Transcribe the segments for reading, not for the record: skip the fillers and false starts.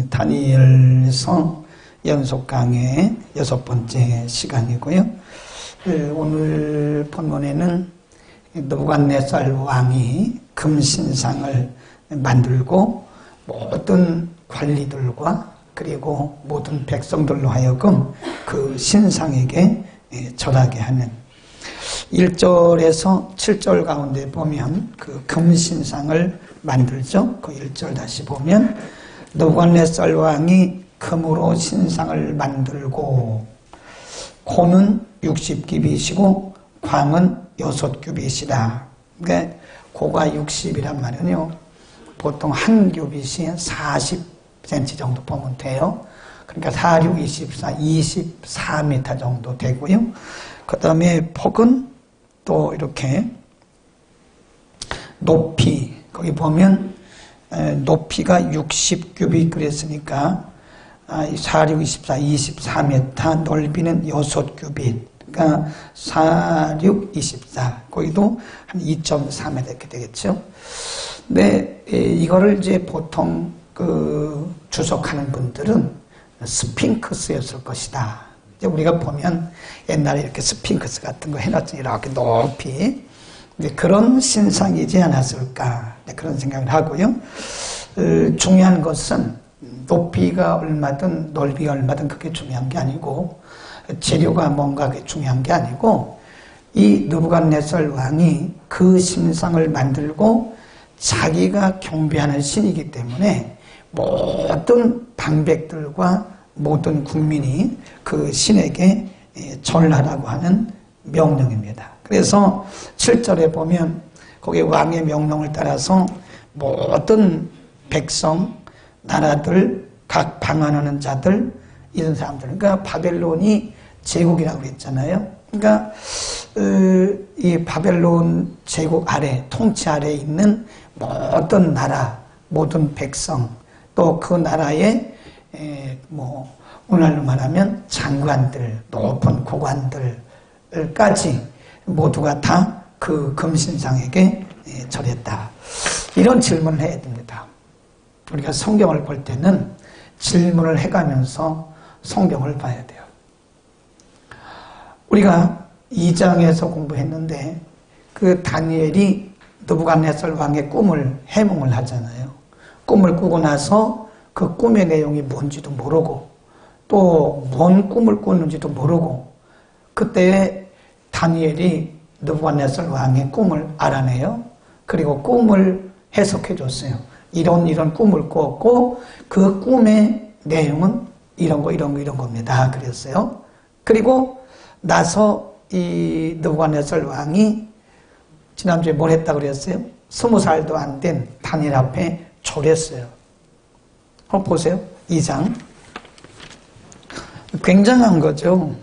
다니엘서 연속 강의 6번째 시간이고요. 오늘 본문에는 느부갓네살 왕이 금신상을 만들고 모든 관리들과 그리고 모든 백성들로 하여금 그 신상에게 절하게 하는 1절에서 7절 가운데 보면 그 금신상을 만들죠. 그 1절 다시 보면 느부갓네살 왕이 금으로 신상을 만들고 고는 60규빗이고 광은 6규빗이다. 그러니까 고가 60이란 말은요. 보통 한 규빗이 40cm 정도 보면 돼요. 그러니까 4, 6, 24, 24m 정도 되고요. 그 다음에 폭은 또 이렇게 높이, 거기 보면 높이가 60규빗 그랬으니까 4, 6, 24, 24m, 넓이는 6규빗. 그러니까 4, 6, 24. 거기도 한 2.4m 이렇게 되겠죠. 근데 이거를 이제 보통 주석하는 분들은 스핑크스였을 것이다. 이제 우리가 보면 옛날에 이렇게 스핑크스 같은 거 해놨더니 이렇게 높이 그런 신상이지 않았을까 그런 생각을 하고요. 중요한 것은 높이가 얼마든 넓이가 얼마든 그게 중요한 게 아니고 재료가 뭔가 그게 중요한 게 아니고 이 느부갓네살 왕이 그 신상을 만들고 자기가 경배하는 신이기 때문에 모든 방백들과 모든 국민이 그 신에게 절하라고 하는 명령입니다. 그래서 7절에 보면 거기 왕의 명령을 따라서 모든 백성, 나라들, 각 방언하는 자들, 이런 사람들, 그러니까 바벨론이 제국이라고 그랬잖아요. 그러니까 이 바벨론 제국 아래, 통치 아래에 있는 모든 나라, 모든 백성, 또 그 나라의 오늘날로 말하면 장관들, 높은 고관들까지 모두가 다 그 금신상에게 절했다. 이런 질문을 해야 됩니다. 우리가 성경을 볼 때는 질문을 해가면서 성경을 봐야 돼요. 우리가 2장에서 공부했는데 그 다니엘이 느부갓네살 왕의 꿈을 해몽을 하잖아요. 꿈을 꾸고 나서 그 꿈의 내용이 뭔지도 모르고 또 뭔 꿈을 꿨는지도 모르고 그때 다니엘이 느부갓네살 왕의 꿈을 알아내요. 그리고 꿈을 해석해 줬어요. 이런 꿈을 꿨고 그 꿈의 내용은 이런 겁니다. 그랬어요. 그리고 나서 이 느부갓네살 왕이 지난주에 뭘 했다고 그랬어요? 20살도 안 된 다니엘 앞에 절했어요. 한번 보세요. 2장. 굉장한 거죠.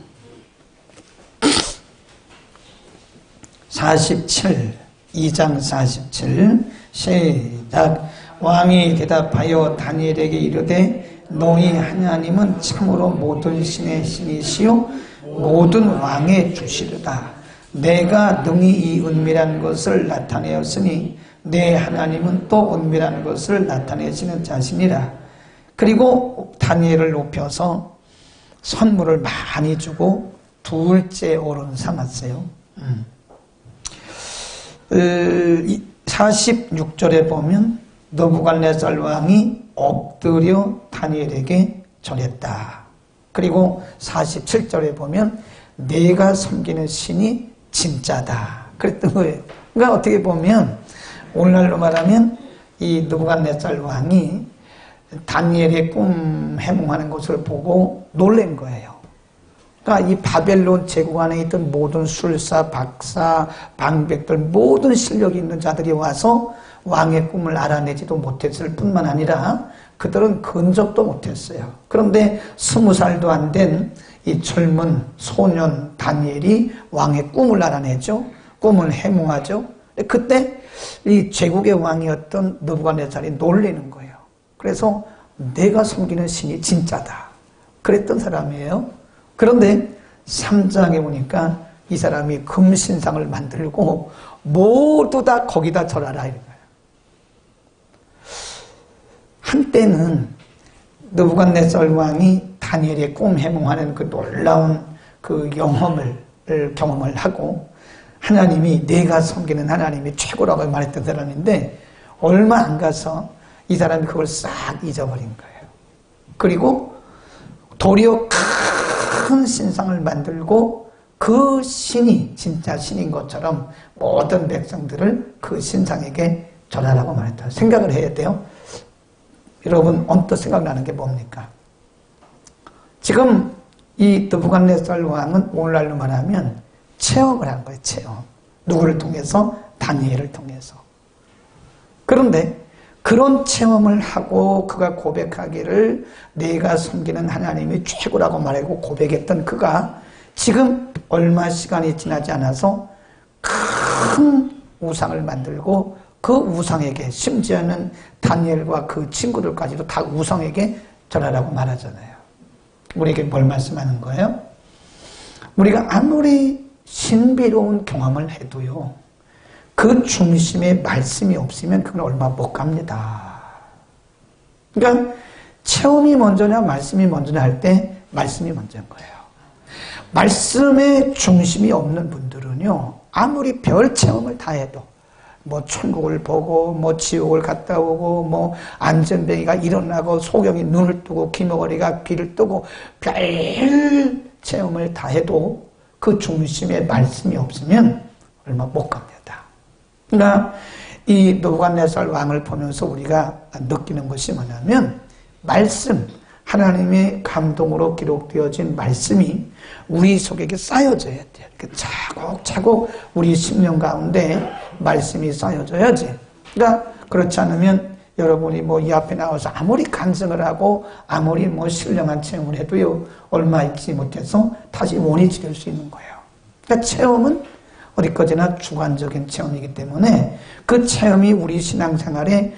47, 2장 47 시작. 왕이 대답하여 다니엘에게 이르되 너희 하나님은 참으로 모든 신의 신이시요 모든 왕의 주시르다. 내가 능히 이 은밀한 것을 나타내었으니 내 하나님은 또 은밀한 것을 나타내시는 자신이라. 그리고 다니엘을 높여서 선물을 많이 주고 둘째 오른 삼았어요. 46절에 보면 느부갓네살 왕이 엎드려 다니엘에게 절했다. 그리고 47절에 보면 내가 섬기는 신이 진짜다. 그랬던 거예요. 그러니까 어떻게 보면 오늘날로 말하면 이 느부갓네살 왕이 다니엘의 꿈 해몽하는 것을 보고 놀란 거예요. 그러니까 이 바벨론 제국 안에 있던 모든 술사, 박사, 방백들 모든 실력이 있는 자들이 와서 왕의 꿈을 알아내지도 못했을 뿐만 아니라 그들은 근접도 못했어요. 그런데 20살도 안 된 이 젊은 소년 다니엘이 왕의 꿈을 알아내죠. 꿈을 해몽하죠. 그때 이 제국의 왕이었던 느부갓네살이 놀라는 거예요. 그래서 내가 섬기는 신이 진짜다. 그랬던 사람이에요. 그런데 3장에 보니까 이 사람이 금신상을 만들고 모두 다 거기다 절하라 이런 거예요. 한때는 느부갓네살 왕이 다니엘의 꿈 해몽하는 그 놀라운 그 경험을 하고 하나님이 내가 섬기는 하나님이 최고라고 말했던 사람인데 얼마 안 가서 이 사람이 그걸 싹 잊어버린 거예요. 그리고 도리어 큰 신상을 만들고 그 신이 진짜 신인 것처럼 모든 백성들을 그 신상에게 전하라고 말했다. 생각을 해야 돼요. 여러분 언뜻 생각나는 게 뭡니까? 지금 이 느부갓네살 왕은 오늘날로 말하면 체험을 한 거예요. 체험. 누구를 통해서? 다니엘을 통해서. 그런데 그런 체험을 하고 그가 고백하기를 내가 섬기는 하나님이 최고라고 말하고 고백했던 그가 지금 얼마 시간이 지나지 않아서 큰 우상을 만들고 그 우상에게 심지어는 다니엘과 그 친구들까지도 다 우상에게 전하라고 말하잖아요. 우리에게 뭘 말씀하는 거예요? 우리가 아무리 신비로운 경험을 해도요, 그 중심에 말씀이 없으면 그건 얼마 못 갑니다. 그러니까 체험이 먼저냐 말씀이 먼저냐 할 때 말씀이 먼저인 거예요. 말씀의 중심이 없는 분들은요, 아무리 별 체험을 다 해도 뭐 천국을 보고 뭐 지옥을 갔다 오고 뭐 안전뱅이가 일어나고 소경이 눈을 뜨고 기머거리가 귀를 뜨고 별 체험을 다 해도 그 중심에 말씀이 없으면 얼마 못 갑니다. 그러니까 이 느부갓네살 왕을 보면서 우리가 느끼는 것이 뭐냐면 말씀, 하나님의 감동으로 기록되어진 말씀이 우리 속에게 쌓여져야 돼요. 차곡차곡 우리 심령 가운데 말씀이 쌓여져야지. 그러니까 그렇지 않으면 여러분이 뭐 이 앞에 나와서 아무리 간증을 하고 아무리 뭐 신령한 체험을 해도요, 얼마 있지 못해서 다시 원위치 될 수 있는 거예요. 그러니까 체험은 어디까지나 주관적인 체험이기 때문에 그 체험이 우리 신앙생활에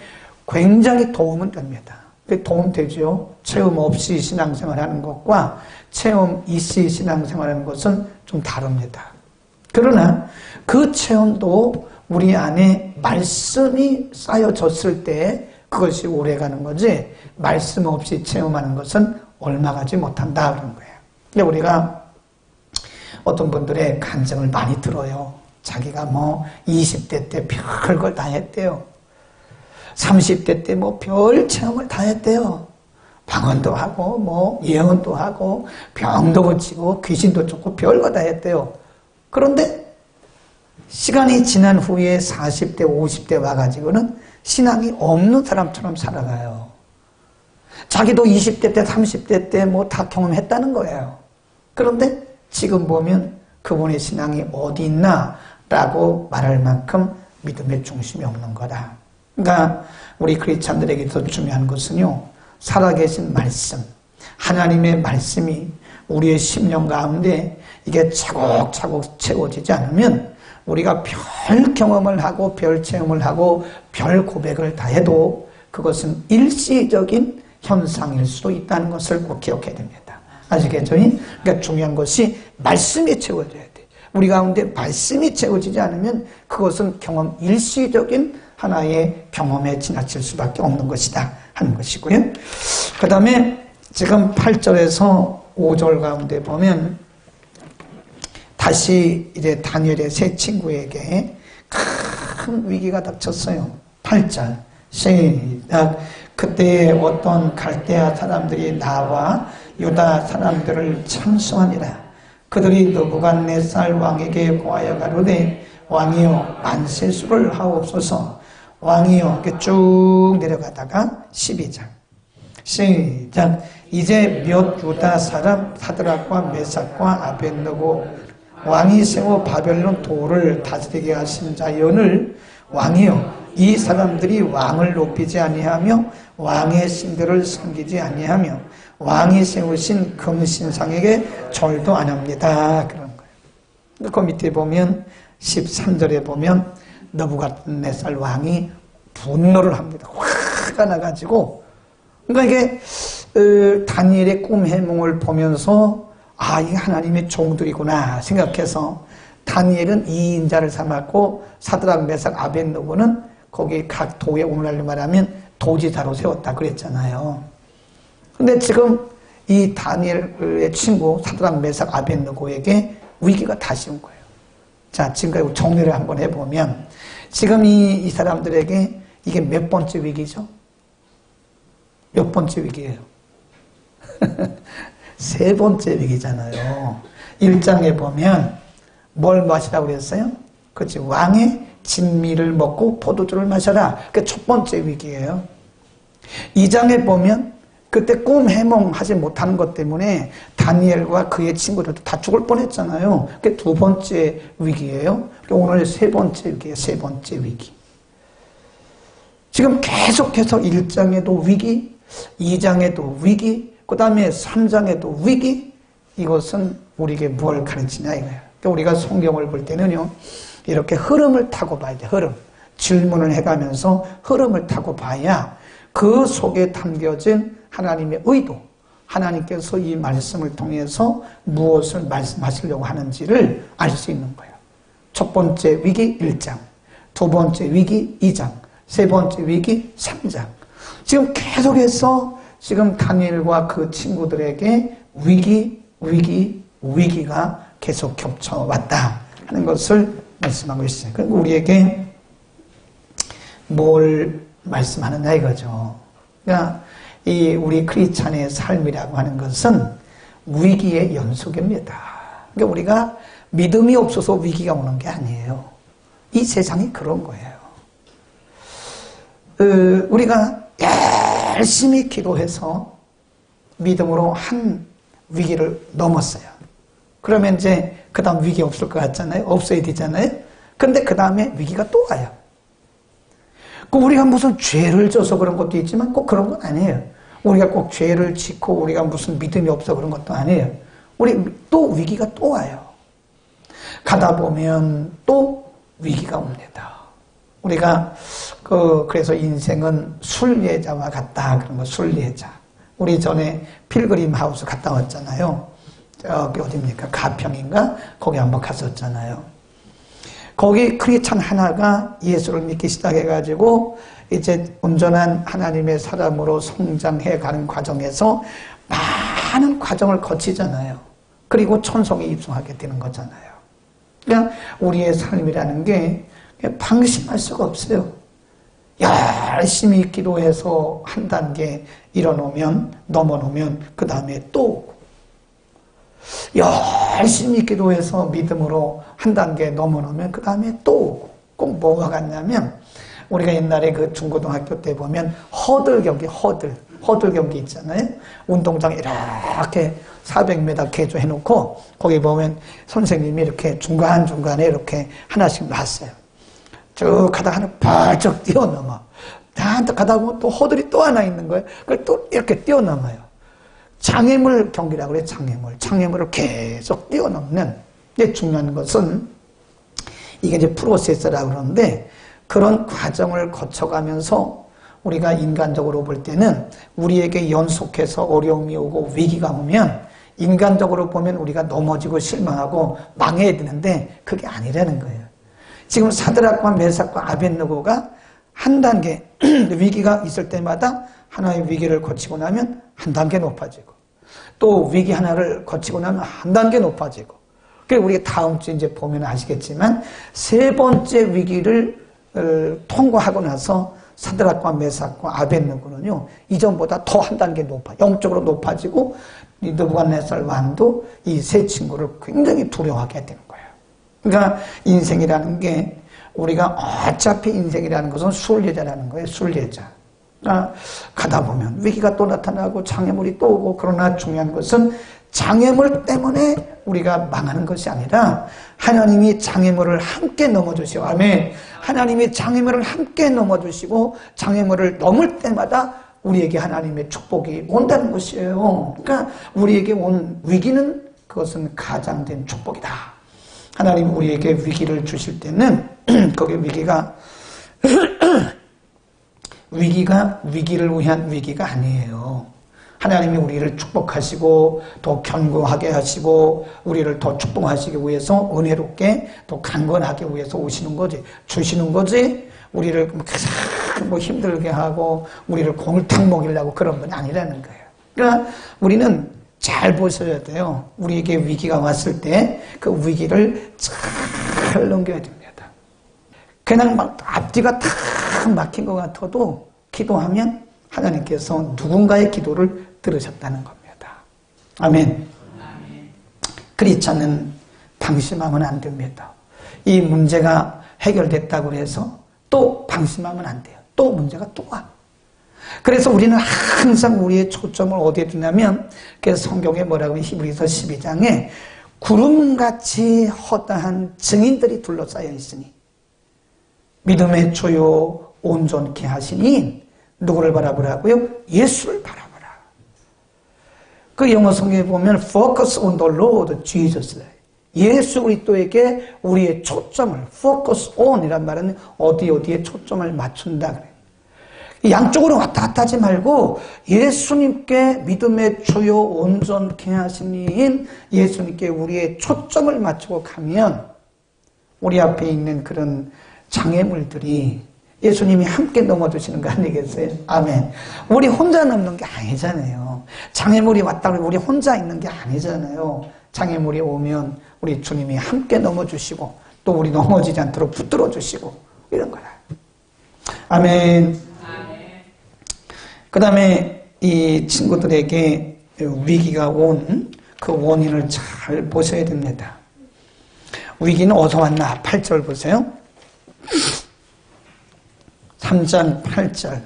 굉장히 도움은 됩니다. 도움되죠. 체험 없이 신앙생활하는 것과 체험 있이 신앙생활하는 것은 좀 다릅니다. 그러나 그 체험도 우리 안에 말씀이 쌓여졌을 때 그것이 오래가는 거지, 말씀 없이 체험하는 것은 얼마 가지 못한다 그런 거예요. 근데 우리가 어떤 분들의 간증을 많이 들어요. 자기가 뭐 20대 때 별걸 다 했대요. 30대 때 뭐 별 체험을 다 했대요. 방언도 하고 뭐 예언도 하고 병도 고치고 귀신도 쫓고 별거 다 했대요. 그런데 시간이 지난 후에 40대 50대 와가지고는 신앙이 없는 사람처럼 살아가요. 자기도 20대 때 30대 때 뭐 다 경험했다는 거예요. 그런데 지금 보면 그분의 신앙이 어디 있나 라고 말할 만큼 믿음의 중심이 없는 거다. 그러니까 우리 크리스찬들에게서 중요한 것은요, 살아계신 말씀, 하나님의 말씀이 우리의 심령 가운데 이게 차곡차곡 채워지지 않으면 우리가 별 경험을 하고 별 체험을 하고 별 고백을 다 해도 그것은 일시적인 현상일 수도 있다는 것을 꼭 기억해야 됩니다. 아시겠죠? 그러니까 중요한 것이 말씀이 채워져야 돼. 우리 가운데 말씀이 채워지지 않으면 그것은 경험 일시적인 하나의 경험에 지나칠 수밖에 없는 것이다 하는 것이고요. 그 다음에 지금 8절에서 5절 가운데 보면 다시 이제 다니엘의 세 친구에게 큰 위기가 닥쳤어요. 8절 시작. 그때 어떤 갈대아 사람들이 나와 유다 사람들을 참수하니라. 그들이 느부갓네살 왕에게 고하여 가로되 왕이여 만세수를 하옵소서. 왕이여 이렇게 쭉 내려가다가 12장 시작. 이제 몇 유다 사람 사드락과 메삭과 아벳느고 왕이 세워 바벨론 도를 다스리게 하신 자연을 왕이여 이 사람들이 왕을 높이지 아니하며 왕의 신들을 섬기지 아니하며 왕이 세우신 금신상에게 절도 안 합니다. 그런 거예요. 그 밑에 보면 13절에 보면 느부갓네살 왕이 분노를 합니다. 화가 나가지고, 그러니까 이게 다니엘의 꿈 해몽을 보면서 아, 이게 하나님의 종들이구나 생각해서 다니엘은 2인자를 삼았고 사드락 메삭 아벳느고는 거기 각 도에 오늘날로 말하면 도지사로 세웠다 그랬잖아요. 근데 지금 이 다니엘의 친구 사드락 메삭 아벳느고에게 위기가 다시 온 거예요. 자, 지금까지 정리를 한번 해보면 지금 이 사람들에게 이게 몇 번째 위기죠? 몇 번째 위기예요? 세 번째 위기잖아요. 1장에 보면 뭘 마시라고 그랬어요? 그렇지, 왕의 진미를 먹고 포도주를 마셔라. 그게 첫 번째 위기예요. 2장에 보면 그때 꿈 해몽하지 못하는 것 때문에 다니엘과 그의 친구들도 다 죽을 뻔했잖아요. 그게 두 번째 위기예요. 오늘 세 번째 위기예요. 세 번째 위기. 지금 계속해서 1장에도 위기, 2장에도 위기, 그 다음에 3장에도 위기. 이것은 우리에게 뭘 가르치냐 이거예요. 그러니까 우리가 성경을 볼 때는요, 이렇게 흐름을 타고 봐야 돼. 흐름. 질문을 해가면서 흐름을 타고 봐야 그 속에 담겨진 하나님의 의도, 하나님께서 이 말씀을 통해서 무엇을 말씀하시려고 하는지를 알 수 있는 거예요. 첫 번째 위기 1장, 두 번째 위기 2장, 세 번째 위기 3장. 지금 계속해서 지금 다니엘과 그 친구들에게 위기가 계속 겹쳐왔다 하는 것을 말씀하고 있어요. 그리고 우리에게 뭘 말씀하느냐 이거죠. 그러니까 이 우리 크리스찬의 삶이라고 하는 것은 위기의 연속입니다. 그러니까 우리가 믿음이 없어서 위기가 오는 게 아니에요. 이 세상이 그런 거예요. 우리가 열심히 기도해서 믿음으로 한 위기를 넘었어요. 그러면 이제 그 다음 위기 없을 것 같잖아요. 없어야 되잖아요. 그런데 그 다음에 위기가 또 와요. 우리가 무슨 죄를 져서 그런 것도 있지만 꼭 그런 건 아니에요. 우리가 꼭 죄를 짓고 우리가 무슨 믿음이 없어 그런 것도 아니에요. 우리 또 위기가 또 와요. 가다 보면 또 위기가 옵니다. 우리가 그래서 인생은 순례자와 같다 그런 거. 순례자. 우리 전에 필그림 하우스 갔다 왔잖아요. 저기 어디입니까? 가평인가? 거기 한번 갔었잖아요. 거기 크리스찬 하나가 예수를 믿기 시작해가지고 이제 온전한 하나님의 사람으로 성장해 가는 과정에서 많은 과정을 거치잖아요. 그리고 천성에 입성하게 되는 거잖아요. 그냥 우리의 삶이라는 게 방심할 수가 없어요. 열심히 기도해서 한 단계 넘어놓으면 그 다음에 또 오고, 열심히 기도해서 믿음으로 한 단계 넘어놓으면 그 다음에 또 오고. 꼭 뭐가 같냐면 우리가 옛날에 그 중고등학교 때 보면 허들 경기 있잖아요. 운동장에 이렇게 400m 개조해놓고 거기 보면 선생님이 이렇게 중간중간에 이렇게 하나씩 놨어요. 쭉 가다가 하나 벌쩍 뛰어넘어. 한테 가다 보면 또 허들이 또 하나 있는 거예요. 그걸 또 이렇게 뛰어넘어요. 장애물 경기라고 그래요. 장애물을 계속 뛰어넘는. 근데 중요한 것은 이게 이제 프로세스라고 그러는데 그런 과정을 거쳐가면서 우리가 인간적으로 볼 때는 우리에게 연속해서 어려움이 오고 위기가 오면 인간적으로 보면 우리가 넘어지고 실망하고 망해야 되는데 그게 아니라는 거예요. 지금 사드락과 메삭과 아벳느고가 한 단계 위기가 있을 때마다 하나의 위기를 거치고 나면 한 단계 높아지고 또 위기 하나를 거치고 나면 한 단계 높아지고 그리고 우리가 다음 주에 이제 보면 아시겠지만 세 번째 위기를 통과하고 나서 사드락과 메삭과 아벳느고는요 이전보다 더 한 단계 영적으로 높아지고 느부갓네살 왕도 이 세 친구를 굉장히 두려워하게 되는 거예요. 그러니까 인생이라는 게 우리가 어차피 인생이라는 것은 순례자라는 거예요. 순례자. 그러니까 가다 보면 위기가 또 나타나고 장애물이 또 오고 그러나 중요한 것은 장애물 때문에 우리가 망하는 것이 아니라 하나님이 장애물을 함께 넘어주시고 아멘. 하나님이 장애물을 함께 넘어주시고 장애물을 넘을 때마다 우리에게 하나님의 축복이 온다는 것이에요. 그러니까 우리에게 온 위기는 그것은 가장된 축복이다. 하나님 우리에게 위기를 주실 때는 거기에 위기를 위한 위기가 아니에요. 하나님이 우리를 축복하시고 더 견고하게 하시고 우리를 더 축복하시기 위해서 은혜롭게 더 강건하게 위해서 오시는 거지, 주시는 거지. 우리를 힘들게 하고 우리를 골탕 먹이려고 그런 건 아니라는 거예요. 그러니까 우리는 잘 보셔야 돼요. 우리에게 위기가 왔을 때 그 위기를 잘 넘겨야 됩니다. 그냥 막 앞뒤가 탁 막힌 것 같아도 기도하면 하나님께서 누군가의 기도를 들으셨다는 겁니다. 아멘. 그렇지 않는 방심하면 안 됩니다. 이 문제가 해결됐다고 해서 또 방심하면 안 돼요. 또 문제가 또 와. 그래서 우리는 항상 우리의 초점을 어디에 두냐면 그래서 성경에 뭐라고 하면 히브리서 12장에 구름같이 허다한 증인들이 둘러싸여 있으니 믿음의 조요 온전케 하시니 누구를 바라보라고요? 예수를 바라보라. 그 영어 성경에 보면 Focus on the Lord Jesus. 예수 그리스도에게 우리의 초점을 Focus on 이란 말은 어디에 초점을 맞춘다 그래요. 양쪽으로 왔다 갔다 하지 말고 예수님께 믿음의 주요 온전케 하시니인 예수님께 우리의 초점을 맞추고 가면 우리 앞에 있는 그런 장애물들이 예수님이 함께 넘어주시는 거 아니겠어요? 아멘. 우리 혼자 넘는 게 아니잖아요. 장애물이 왔다고 우리 혼자 있는 게 아니잖아요. 장애물이 오면 우리 주님이 함께 넘어주시고 또 우리 넘어지지 않도록 붙들어 주시고 이런 거라. 아멘. 그 다음에 이 친구들에게 위기가 온 그 원인을 잘 보셔야 됩니다. 위기는 어디서 왔나? 8절 보세요. 3장 8절.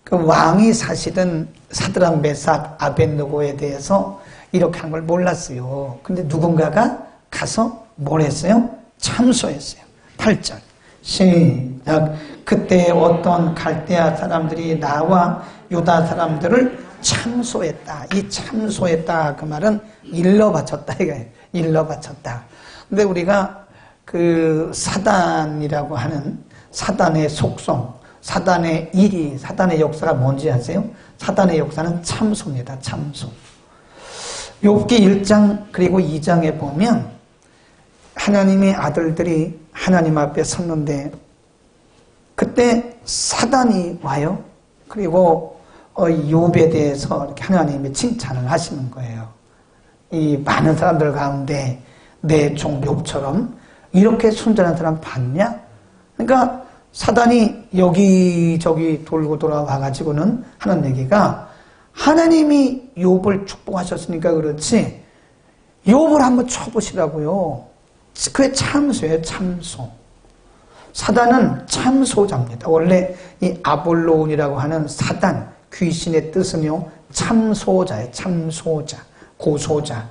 그 왕이 사실은 사드락 메삭 아벳느고에 대해서 이렇게 한 걸 몰랐어요. 근데 누군가가 가서 뭘 했어요? 참소했어요. 8절. 시작. 그때 어떤 갈대아 사람들이 나와 유다 사람들을 참소했다. 이 참소했다 그 말은 일러 바쳤다 이거예요. 일러 바쳤다. 근데 우리가 그 사단이라고 하는 사단의 속성, 사단의 일이, 사단의 역사가 뭔지 아세요? 사단의 역사는 참소입니다. 참소. 욥기 1장 그리고 2장에 보면 하나님의 아들들이 하나님 앞에 섰는데 그때 사단이 와요. 그리고 욥에 대해서 이렇게 하나님이 칭찬을 하시는 거예요. 이 많은 사람들 가운데 내 종 욥처럼 이렇게 순전한 사람 봤냐? 그러니까 사단이 여기저기 돌고 돌아와가지고는 하는 얘기가 하나님이 욥을 축복하셨으니까 그렇지 욥을 한번 쳐보시라고요. 그게 참소예요. 참소. 사단은 참소자입니다. 원래 이 아볼론이라고 하는 사단, 귀신의 뜻은요 참소자예요. 참소자, 고소자.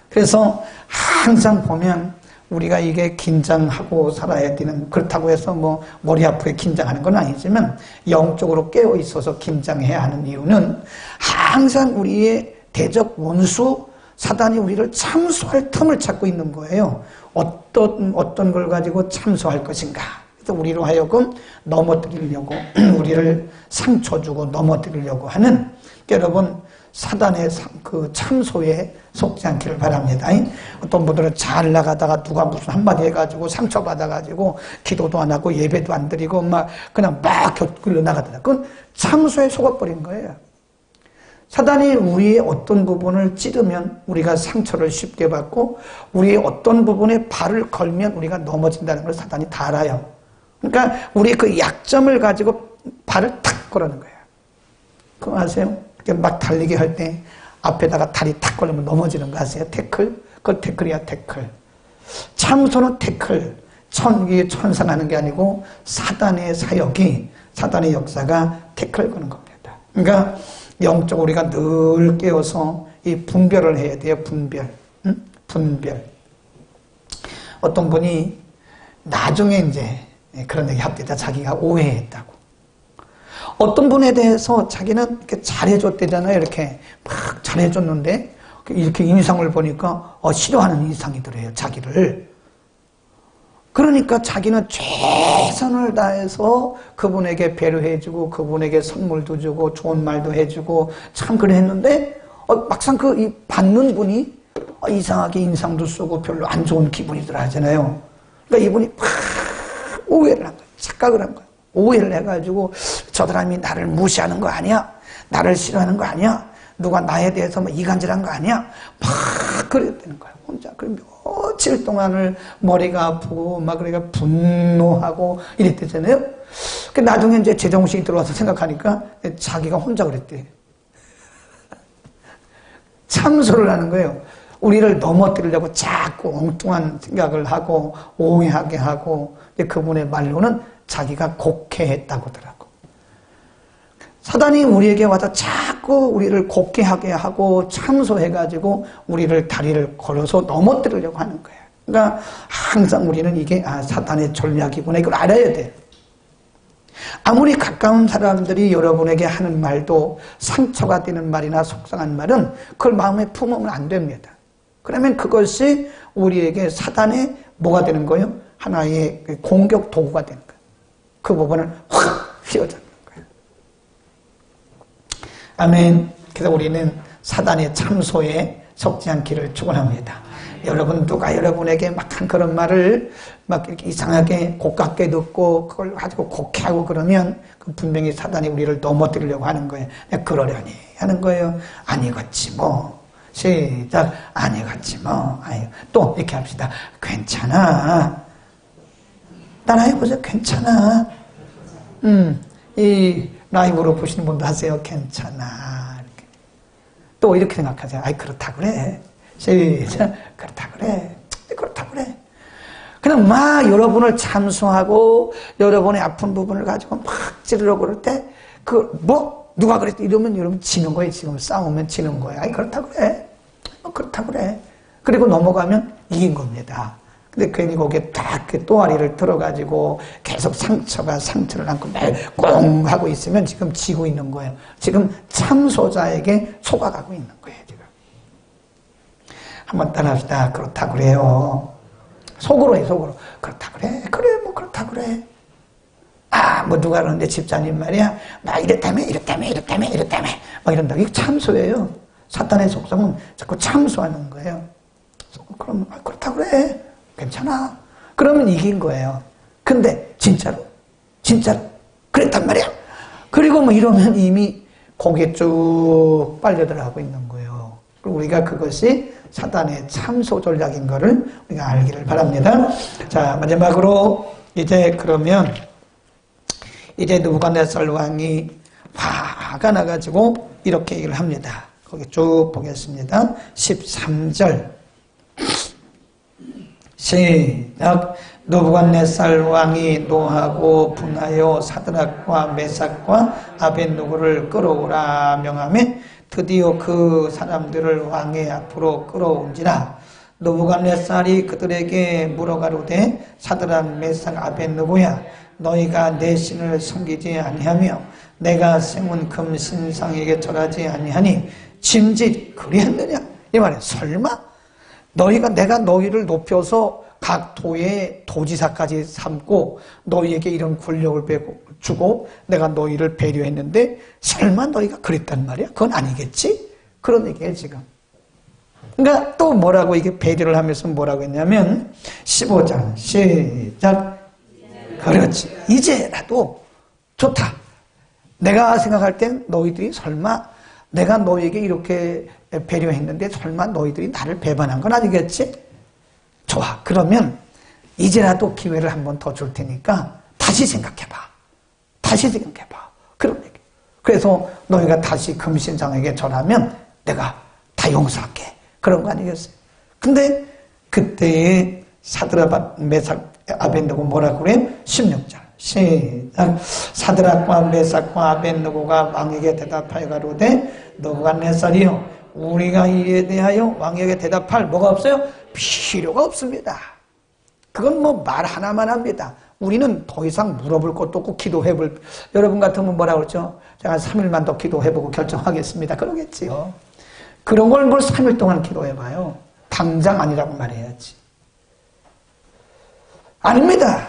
그래서 항상 보면 우리가 이게 긴장하고 살아야 되는, 그렇다고 해서 뭐 머리 아프게 긴장하는 건 아니지만 영적으로 깨어 있어서 긴장해야 하는 이유는 항상 우리의 대적 원수 사단이 우리를 참소할 틈을 찾고 있는 거예요. 어떤 걸 가지고 참소할 것인가. 그래서 우리로 하여금 넘어뜨리려고, 우리를 상처 주고 넘어뜨리려고 하는, 여러분, 사단의 그 참소에 속지 않기를 바랍니다. 어떤 분들은 잘 나가다가 누가 무슨 한마디 해가지고 상처받아가지고 기도도 안 하고 예배도 안 드리고 그냥 막 끌려 나가더라. 그건 참소에 속아버린 거예요. 사단이 우리의 어떤 부분을 찌르면 우리가 상처를 쉽게 받고 우리의 어떤 부분에 발을 걸면 우리가 넘어진다는 걸 사단이 다 알아요. 그러니까 우리 그 약점을 가지고 발을 탁 걸어는 거예요. 그거 아세요? 막 달리기 할 때 앞에다가 다리 탁 걸리면 넘어지는 거 아세요? 태클? 그건 태클이야, 태클. 참소는 태클. 천상하는 게 아니고 사단의 사역이, 사단의 역사가 태클 거는 겁니다. 그러니까 영적 우리가 늘 깨어서 이 분별을 해야 돼요. 분별. 응? 분별. 어떤 분이 나중에 이제 그런 얘기 합니다. 자기가 오해했다고. 어떤 분에 대해서 자기는 이렇게 잘해줬대잖아요. 이렇게 막 잘해줬는데 이렇게 인상을 보니까 싫어하는 인상이더래요. 자기를. 그러니까 자기는 최선을 다해서 그분에게 배려해주고 그분에게 선물도 주고 좋은 말도 해주고 참 그랬는데 막상 이 받는 분이 이상하게 인상도 쓰고 별로 안 좋은 기분이더라 하잖아요. 그러니까 이분이 막 오해를 한 거예요. 착각을 한 거예요. 오해를 해가지고 저 사람이 나를 무시하는 거 아니야? 나를 싫어하는 거 아니야? 누가 나에 대해서 뭐 이간질한 거 아니야? 막 그랬다는 거야. 혼자. 그 며칠 동안을 머리가 아프고 막 그러니까 분노하고 이랬대잖아요. 그 나중에 이제 제정신이 들어와서 생각하니까 자기가 혼자 그랬대. 참소를 하는 거예요. 우리를 넘어뜨리려고 자꾸 엉뚱한 생각을 하고 오해하게 하고 그분의 말로는 자기가 곡해했다고 하더라고. 사단이 우리에게 와서 자꾸 우리를 곡해하게 하고 참소해가지고 우리를 다리를 걸어서 넘어뜨리려고 하는 거예요. 그러니까 항상 우리는 이게 사단의 전략이구나 이걸 알아야 돼요. 아무리 가까운 사람들이 여러분에게 하는 말도 상처가 되는 말이나 속상한 말은 그걸 마음에 품으면 안 됩니다. 그러면 그것이 우리에게 사단의 뭐가 되는 거예요? 하나의 공격 도구가 되는 거예요. 그 부분을 확 휘어잡는 거예요. 아멘. 그래서 우리는 사단의 참소에 속지 않기를 축원합니다. 여러분 누가 여러분에게 막 한 그런 말을 막 이렇게 이상하게 고깝게 듣고 그걸 가지고 곡해하고 그러면 그 분명히 사단이 우리를 넘어뜨리려고 하는 거예요. 그러려니 하는 거예요. 아니겠지 뭐. 시작. 아니겠지 뭐. 아유. 또 이렇게 합시다. 괜찮아. 따라해보세요. 괜찮아. 이 라이브로 보시는 분도 하세요. 괜찮아. 이렇게. 또 이렇게 생각하세요. 아이 그렇다 그래. 시작. 그렇다 그래. 그렇다 그래. 그냥 막 여러분을 참수하고 여러분의 아픈 부분을 가지고 막 찌르려고 그럴 때 누가 그랬지 이러면 여러분 지는 거예요. 지금 싸우면 지는 거예요. 아이 그렇다 그래. 그렇다 그래. 그리고 넘어가면 이긴 겁니다. 근데 괜히 거기에 딱 그 또아리를 들어가지고 계속 상처를 안고 꽁 하고 있으면 지금 지고 있는 거예요. 지금 참소자에게 속아가고 있는 거예요. 지금. 한번 따라합시다. 그렇다 그래요. 속으로 해, 속으로. 그렇다 그래. 그래, 뭐 그렇다 그래. 뭐 누가 그러는데 집사님 말이야. 막 이랬다며. 막 이런다. 이게 참소예요. 사탄의 속성은 자꾸 참소하는 거예요. 그러면 그렇다 그래. 괜찮아. 그러면 이긴 거예요. 근데 진짜로 그랬단 말이야. 그리고 뭐 이러면 이미 고개 쭉 빨려들어가고 있는 거예요. 그리고 우리가 그것이 사단의 참소 전략인 것을 우리가 알기를 바랍니다. 자, 마지막으로 그러면 느부갓네살 왕이 화가 나가지고 이렇게 얘기를 합니다. 거기 쭉 보겠습니다. 13절 시작. 느부갓네살 왕이 노하고 분하여 사드락과 메삭과 아벳느고를 끌어오라 명하매 드디어 그 사람들을 왕의 앞으로 끌어온지라. 느부갓네살이 그들에게 물어가로되 사드락 메삭 아벳느고야 너희가 내 신을 섬기지 아니하며 내가 세운 금신상에게 절하지 아니하니 짐짓 그리했느냐. 이 말이야. 설마 내가 너희를 높여서 각 도의 도지사까지 삼고 너희에게 이런 권력을 주고 내가 너희를 배려했는데 설마 너희가 그랬단 말이야? 그건 아니겠지? 그런 얘기예요 지금. 그러니까 또 뭐라고 이게 배려를 하면서 뭐라고 했냐면 15장 시작. 그렇지. 이제라도 좋다. 내가 생각할 땐 너희들이 설마 내가 너희에게 이렇게 배려했는데 설마 너희들이 나를 배반한 건 아니겠지? 좋아. 그러면 이제라도 기회를 한 번 더 줄 테니까 다시 생각해봐. 그런 얘기. 그래서 너희가 다시 금신상에게 절하면 내가 다 용서할게. 그런 거 아니겠어요? 근데 그때의 사드락 메삭 아벳느고 뭐라고 그래요? 16절 시작. 사드락과 메삭과 아벳느고가 왕에게 대답하여 가로되 느부갓네살이여 우리가 이에 대하여 왕에게 대답할 뭐가 없어요? 필요가 없습니다. 그건 뭐 말 하나만 합니다. 우리는 더 이상 물어볼 것도 없고 기도해볼. 여러분 같으면 뭐라 그러죠? 제가 3일만 더 기도해보고 결정하겠습니다. 그러겠지요. 그런 걸 뭘 3일 동안 기도해봐요. 당장 아니라고 말해야지. 아닙니다.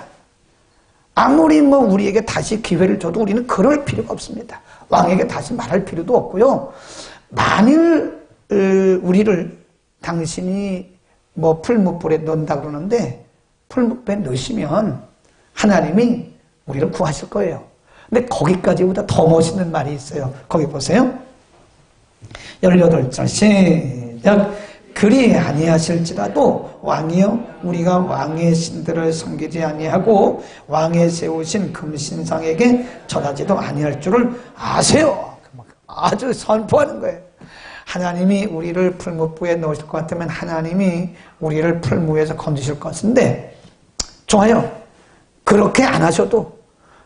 아무리 뭐 우리에게 다시 기회를 줘도 우리는 그럴 필요가 없습니다. 왕에게 다시 말할 필요도 없고요. 만일 우리를 당신이 뭐 풀무불에 넣는다 그러는데 풀무불에 넣으시면 하나님이 우리를 구하실 거예요. 근데 거기까지보다 더 멋있는 말이 있어요. 거기 보세요. 18절 시작. 그리 아니하실지라도 왕이여 우리가 왕의 신들을 섬기지 아니하고 왕의 세우신 금신상에게 절하지도 아니할 줄을 아세요. 아주 선포하는 거예요. 하나님이 우리를 풀무부에 넣으실 것 같으면 하나님이 우리를 풀무에서 건지실 것 같은데 좋아요. 그렇게 안 하셔도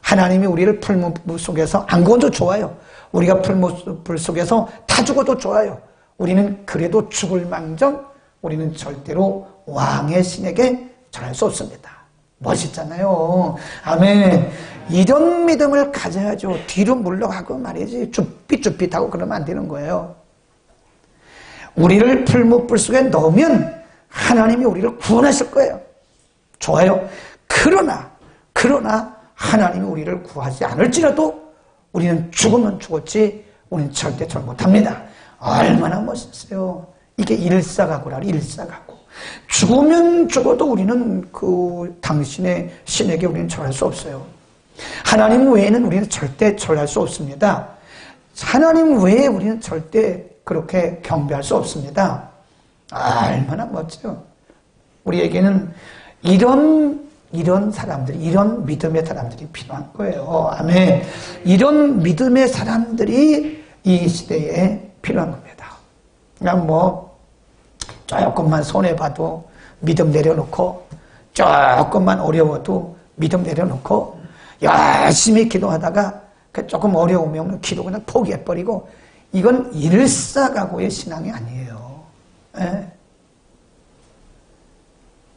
하나님이 우리를 풀무 속에서 안 건져 좋아요. 우리가 풀무 속에서 다 죽어도 좋아요. 우리는 그래도 죽을 망정 우리는 절대로 왕의 신에게 절할 수 없습니다. 멋있잖아요. 아멘. 이런 믿음을 가져야죠. 뒤로 물러가고 말이지 쭈삣쭈삣하고 그러면 안 되는 거예요. 우리를 풀무불 속에 넣으면 하나님이 우리를 구원하실 거예요. 좋아요. 그러나 하나님이 우리를 구하지 않을지라도 우리는 죽으면 죽었지 우리는 절대 절 못합니다. 얼마나 멋있어요. 이게 일사각오라. 일사각오. 죽으면 죽어도 우리는 그 당신의 신에게 우리는 절할 수 없어요. 하나님 외에는 우리는 절대 절할 수 없습니다. 하나님 외에 우리는 절대 그렇게 경배할 수 없습니다. 얼마나 멋져요. 우리에게는 이런 사람들이, 이런 믿음의 사람들이 필요한 거예요. 아멘. 이런 믿음의 사람들이 이 시대에 필요한 겁니다. 그냥 조금만 손해봐도 믿음 내려놓고, 조금만 어려워도 믿음 내려놓고, 열심히 기도하다가 조금 어려우면 기도 그냥 포기해버리고, 이건 일사각오의 신앙이 아니에요. 예.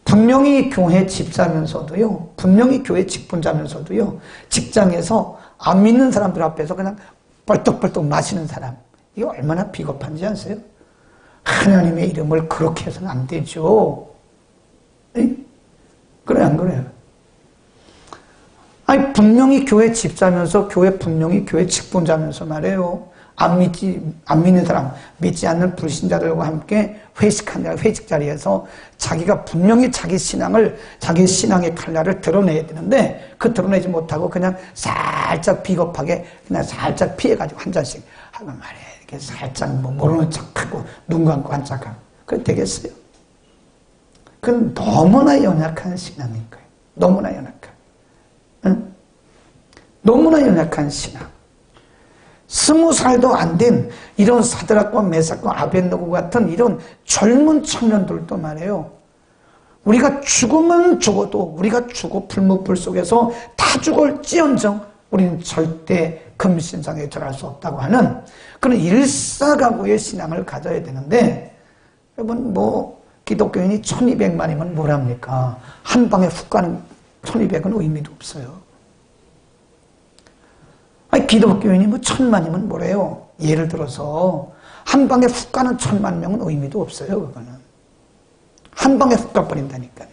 분명히 교회 집사면서도요, 분명히 교회 직분자면서도요, 직장에서 안 믿는 사람들 앞에서 그냥 벌떡벌떡 마시는 사람, 이게 얼마나 비겁한지 아세요? 하나님의 이름을 그렇게 해서는 안 되죠. 에? 그래, 안 그래요? 아니, 분명히 교회 집사면서, 분명히 교회 직분자면서 말해요. 안 믿는 사람, 믿지 않는 불신자들과 함께 회식 자리에서 자기가 분명히 자기 신앙의 칼날을 드러내야 되는데, 그 드러내지 못하고 그냥 살짝 비겁하게, 그냥 살짝 피해가지고 한 잔씩 하고 말이에요. 이렇게 살짝 모르는 척하고, 눈 감고 한 척하고. 그럼 되겠어요? 그건 너무나 연약한 신앙인 거예요. 너무나 연약한. 응? 너무나 연약한 신앙. 20살도 안 된 이런 사드락과 메삭과 아벳느고 같은 이런 젊은 청년들도 말해요. 우리가 죽으면 죽어도 우리가 죽어 풀무불 속에서 다 죽을지언정 우리는 절대 금신상에 절할 수 없다고 하는 그런 일사각오의 신앙을 가져야 되는데, 여러분 기독교인이 1200만이면 뭐랍니까? 한 방에 훅 가는 1200은 의미도 없어요. 아니, 기독교인이 1000만이면 뭐래요? 예를 들어서 한 방에 훅 가는 1000만 명은 의미도 없어요. 그거는 한 방에 훅 가버린다니까요.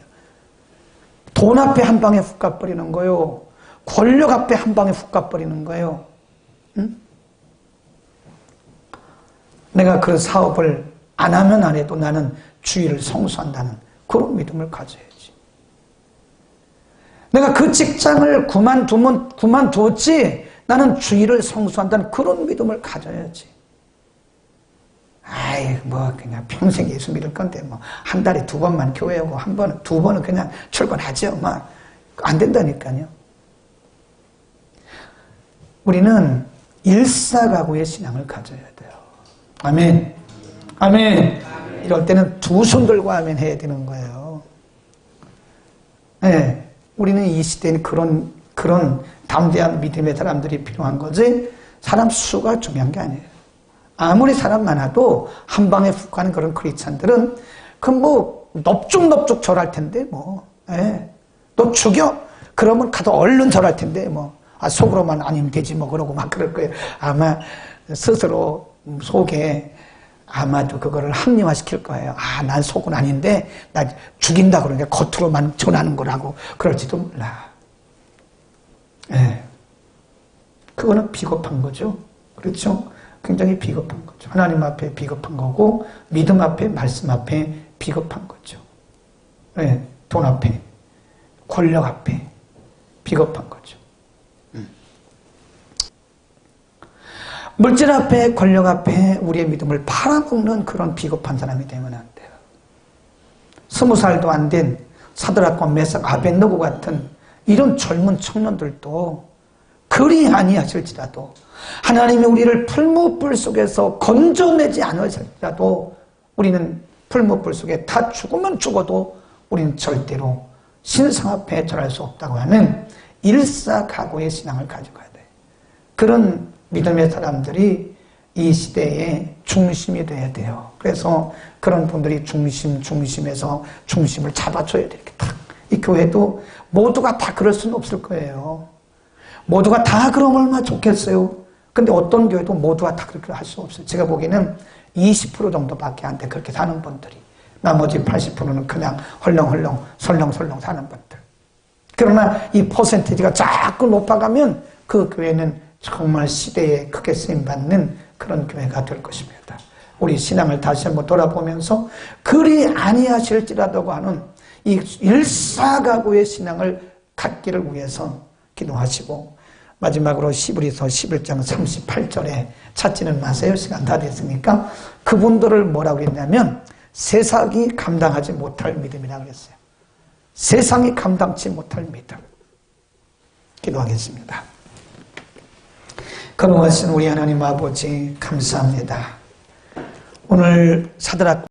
돈 앞에 한 방에 훅 가버리는 거요. 권력 앞에 한 방에 훅 가버리는 거예요. 응? 내가 그 사업을 안 하면 안 해도 나는 주의를 성수한다는 그런 믿음을 가져야지. 내가 그 직장을 그만두었지 나는 주의를 성수한다는 그런 믿음을 가져야지. 그냥 평생 예수 믿을 건데 한 달에 2번만 교회 오고 2번은 그냥 출근하죠. 안 된다니까요. 우리는 일사각오의 신앙을 가져야 돼요. 아멘. 아멘. 이럴 때는 두 손 들고 아멘 해야 되는 거예요. 네. 우리는 이 시대에는 그런 담대한 믿음의 사람들이 필요한 거지, 사람 수가 중요한 게 아니에요. 아무리 사람 많아도 한 방에 훅 가는 그런 크리스찬들은 넙죽넙죽 절할 텐데 너 죽여? 그러면 가서 얼른 절할 텐데 속으로만 아니면 되지 그러고 막 그럴 거예요. 아마 스스로 속에 아마도 그거를 합리화시킬 거예요. 난 속은 아닌데 나 죽인다 그러니까 겉으로만 전하는 거라고 그럴지도 몰라. 그거는 비겁한 거죠. 그렇죠? 굉장히 비겁한 거죠. 하나님 앞에 비겁한 거고, 믿음 앞에, 말씀 앞에 비겁한 거죠. 돈 앞에, 권력 앞에 비겁한 거죠. 물질 앞에, 권력 앞에 우리의 믿음을 팔아먹는 그런 비겁한 사람이 되면 안 돼요. 20살도 안 된 사드락과 메삭, 아벳느고 같은 이런 젊은 청년들도 그리 아니하실지라도 하나님이 우리를 풀무불 속에서 건져내지 않으실지라도 우리는 풀무불 속에 다 죽으면 죽어도 우리는 절대로 신성 앞에 절할 수 없다고 하는 일사각오의 신앙을 가져가야 돼요. 그런 믿음의 사람들이 이 시대의 중심이 돼야 돼요. 그래서 그런 분들이 중심에서 중심을 잡아줘야 돼요. 이렇게 딱. 이 교회도 모두가 다 그럴 수는 없을 거예요. 모두가 다 그러면 얼마나 좋겠어요. 근데 어떤 교회도 모두가 다 그렇게 할 수 없어요. 제가 보기에는 20% 정도밖에 안 돼. 그렇게 사는 분들이. 나머지 80%는 그냥 헐렁헐렁 설렁설렁 사는 분들. 그러나 이 퍼센티지가 자꾸 높아가면 그 교회는 정말 시대에 크게 쓰임받는 그런 교회가 될 것입니다. 우리 신앙을 다시 한번 돌아보면서 그리 아니하실지라도 하는 이 일사각오의 신앙을 갖기를 위해서 기도하시고, 마지막으로 히브리서 11장 38절에 찾지는 마세요. 시간 다 됐으니까. 그분들을 뭐라고 했냐면 세상이 감당하지 못할 믿음이라고 했어요. 세상이 감당치 못할 믿음. 기도하겠습니다. 거룩하신 우리 하나님 아버지 감사합니다. 오늘 사드락